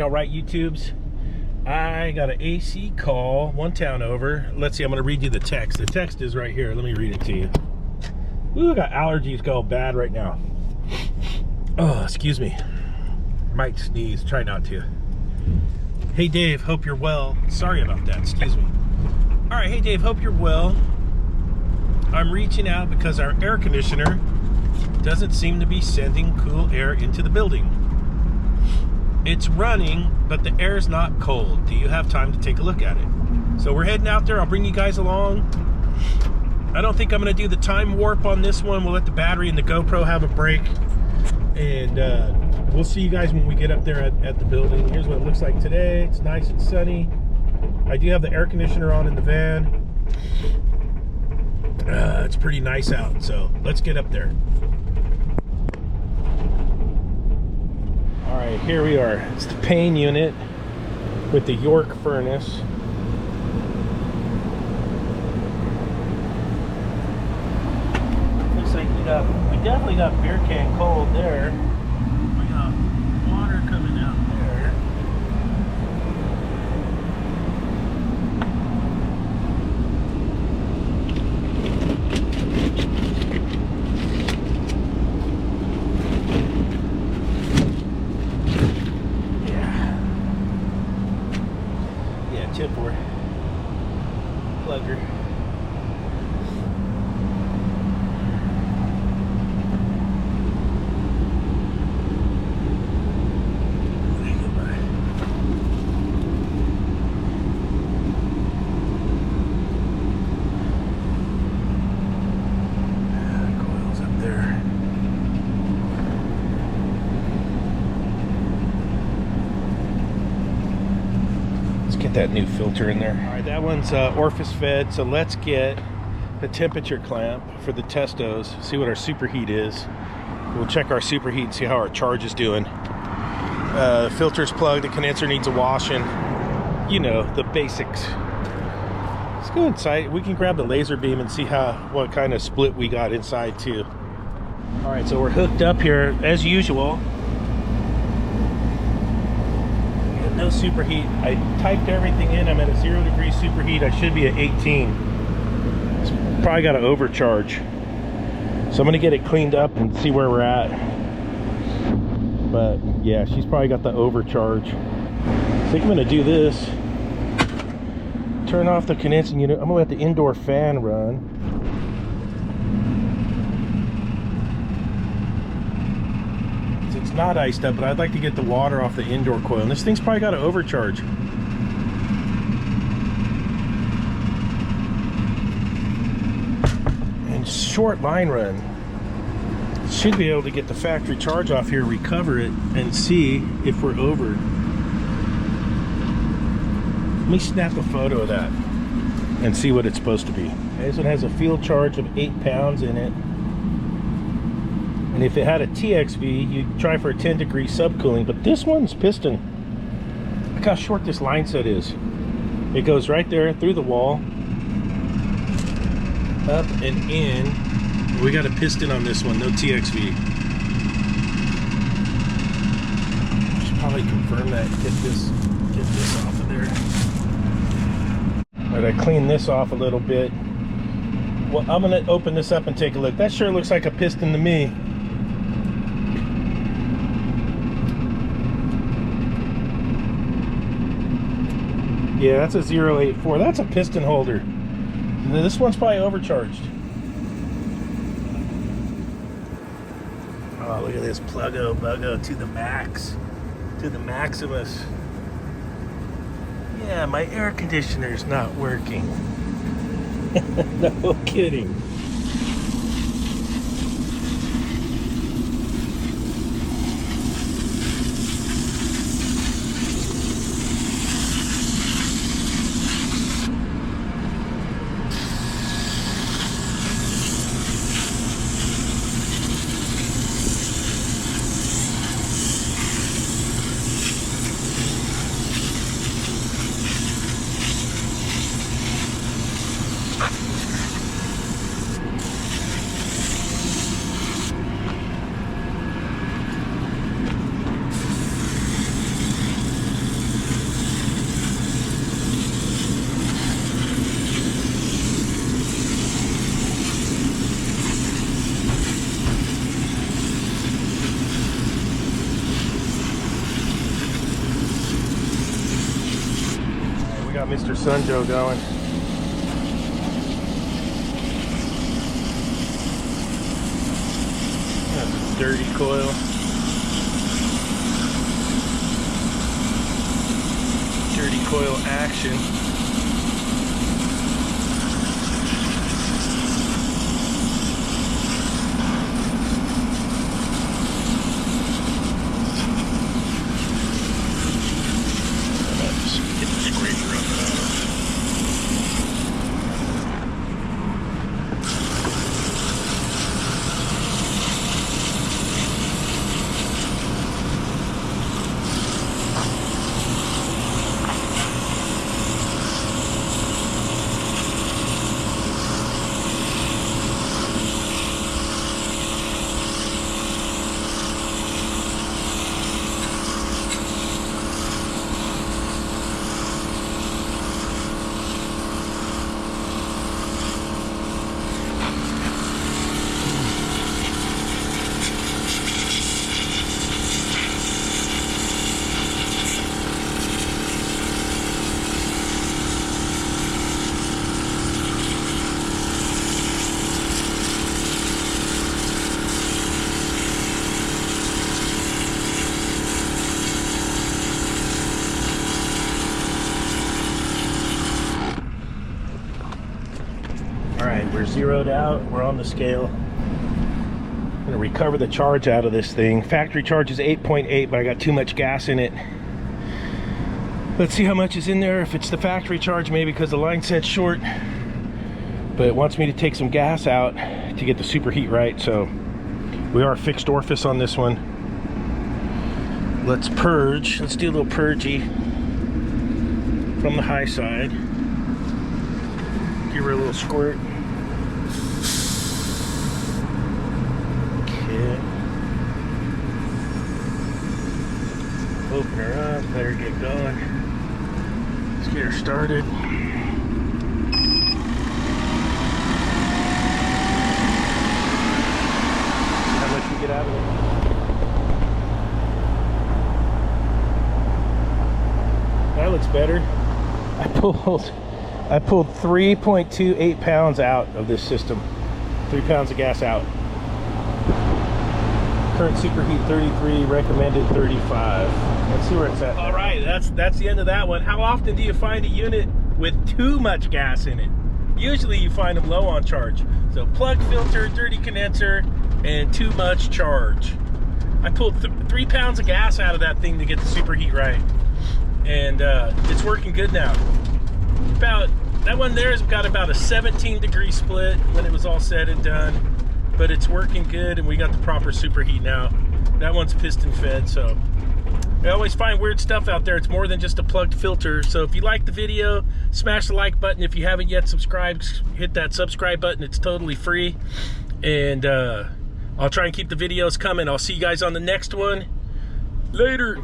All right, YouTubes. I got an AC call one town over. Let's see, I'm going to read you the text. The text is right here. Let me read it to you. Ooh, I got allergies going bad right now. Oh, excuse me. Might sneeze. Try not to. Hey, Dave. Hope you're well. Sorry about that. Excuse me. All right. Hey, Dave. Hope you're well. I'm reaching out because our air conditioner doesn't seem to be sending cool air into the building. It's running, but the air's not cold. Do you have time to take a look at it? So we're heading out there. I'll bring you guys along. I don't think I'm going to do the time warp on this one. We'll let the battery and the GoPro have a break. And we'll see you guys when we get up there at the building. Here's what it looks like today. It's nice and sunny. I do have the air conditioner on in the van. It's pretty nice out. So let's get up there. All right, here we are. It's the Payne unit with the York furnace. Looks like we definitely got beer can cold there. We got water coming out there. Tip for plugger. Coils up there. Get that new filter in there. All right, that one's orifice fed, so let's get the temperature clamp for the testos, see what our superheat is. We'll check our superheat and see how our charge is doing. The filter's plugged, the condenser needs a washing. You know, the basics. Let's go inside. We can grab the laser beam and see what kind of split we got inside too. All right, so we're hooked up here as usual. No superheat. I typed everything in. I'm at a 0 degree superheat. I should be at 18. It's probably got to overcharge. So I'm going to get it cleaned up and see where we're at. But yeah, she's probably got the overcharge. I think I'm going to do this. Turn off the condensing unit. I'm going to let the indoor fan run. It's not iced up, but I'd like to get the water off the indoor coil. And this thing's probably got to overcharge. And short line run. Should be able to get the factory charge off here, recover it, and see if we're over. Let me snap a photo of that and see what it's supposed to be. This one has a field charge of 8 pounds in it. And if it had a TXV, you'd try for a 10 degree subcooling, but this one's piston. Look how short this line set is. It goes right there through the wall, up and in. We got a piston on this one, no TXV. Should probably confirm that, get this off of there. All right, I clean this off a little bit. Well, I'm gonna open this up and take a look. That sure looks like a piston to me. Yeah, that's a 084. That's a piston holder. This one's probably overcharged. Oh, look at this pluggo buggo to the max. To the maximus. Yeah, my air conditioner's not working. No kidding. Got Mr. Sunjo going. That's a dirty coil. Dirty coil action. We're zeroed out, we're on the scale. I'm gonna recover the charge out of this thing. Factory charge is 8.8, but I got too much gas in it. Let's see how much is in there. If it's the factory charge, maybe because the line set's short, but it wants me to take some gas out to get the superheat right. So we are fixed orifice on this one. Let's purge. Let's do a little purgy from the high side. Give her a little squirt. Open her up, let her get going. Let's get her started. How much we get out of it? That looks better. I pulled 3.28 pounds out of this system. 3 pounds of gas out. Current superheat 33, recommended 35. Let's see where it's at. All right, that's the end of that one. How often do you find a unit with too much gas in it? Usually you find them low on charge. So plug filter, dirty condenser, and too much charge. I pulled 3 pounds of gas out of that thing to get the superheat right. And it's working good now. That one there has got about a 17-degree split when it was all said and done. But it's working good, and we got the proper superheat now. That one's piston fed, so I always find weird stuff out there. It's more than just a plugged filter. So if you like the video, smash the like button. If you haven't yet subscribed, hit that subscribe button. It's totally free. And I'll try and keep the videos coming. I'll see you guys on the next one. Later.